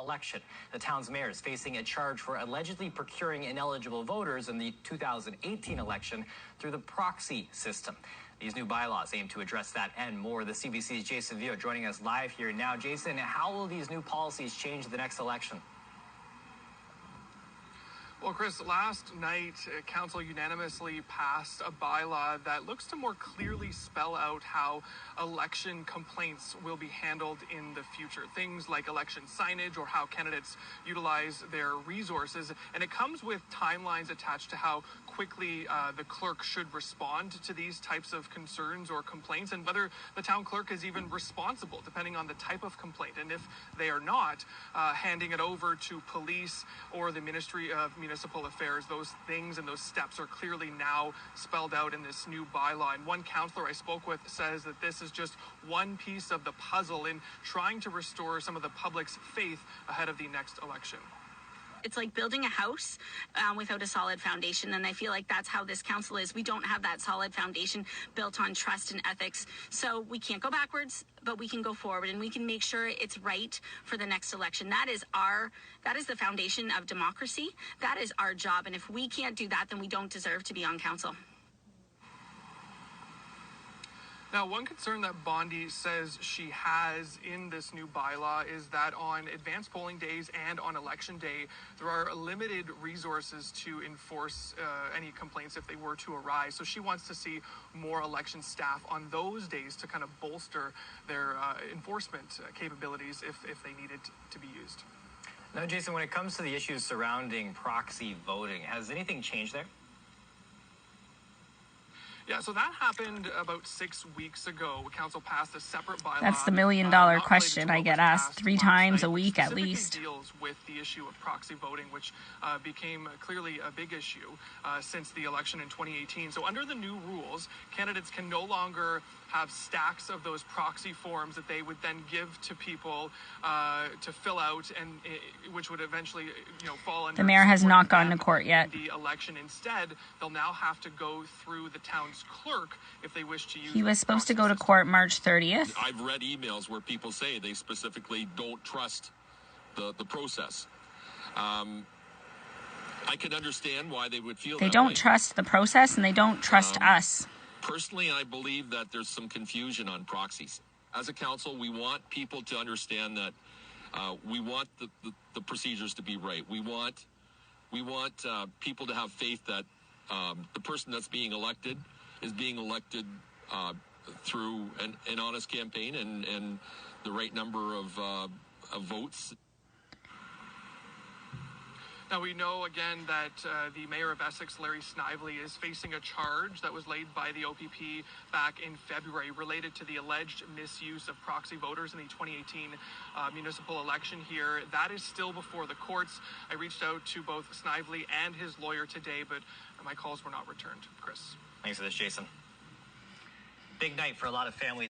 election. The town's mayor is facing a charge for allegedly procuring ineligible voters in the 2018 election through the Proxy system. These new bylaws aim to address that and more. The CBC's Jason Vio joining us live here now. Jason, how will these new policies change the next election? Well, Chris, last night, Council unanimously passed a bylaw that looks to more clearly spell out how election complaints will be handled in the future. Things like election signage or how candidates utilize their resources. And it comes with timelines attached to how quickly the clerk should respond to these types of concerns or complaints, and whether the town clerk is even responsible, depending on the type of complaint. And if they are not, handing it over to police or the Ministry of Municipal Affairs. Those things and those steps are clearly now spelled out in this new bylaw. And one councillor I spoke with says that this is just one piece of the puzzle in trying to restore some of the public's faith ahead of the next election. It's like building a house without a solid foundation, and I feel like that's how this council is. We don't have that solid foundation built on trust and ethics, so we can't go backwards, but we can go forward, and we can make sure it's right for the next election. That is the foundation of democracy. That is our job, and if we can't do that, then we don't deserve to be on council. Now, one concern that Bondi says she has in this new bylaw is that on advanced polling days and on election day, there are limited resources to enforce any complaints if they were to arise. So she wants to see more election staff on those days to kind of bolster their enforcement capabilities if they needed to be used. Now, Jason, when it comes to the issues surrounding proxy voting, has anything changed there? Yeah, so that happened about 6 weeks ago. Council passed a separate bylaw. That's the million-dollar question I get asked 3 times a week at least. Deals with the issue of proxy voting, which became clearly a big issue since the election in 2018. So under the new rules, candidates can no longer have stacks of those proxy forms that they would then give to people to fill out, and which would eventually, fall under. The mayor has not gone to court yet. The election. Instead, they'll now have to go through the town's clerk if they wish to use. He was supposed to go to court March 30th. I've read emails where people say they specifically don't trust the process. I can understand why they would feel they that don't way. Trust the process, and they don't trust us. Personally, I believe that there's some confusion on proxies. As a council, we want people to understand that we want the procedures to be right. We want people to have faith that the person that's being elected is being elected through an honest campaign and the right number of votes. Now, we know, again, that the mayor of Essex, Larry Snively, is facing a charge that was laid by the OPP back in February related to the alleged misuse of proxy voters in the 2018 municipal election here. That is still before the courts. I reached out to both Snively and his lawyer today, but my calls were not returned. Chris. Thanks for this, Jason. Big night for a lot of families.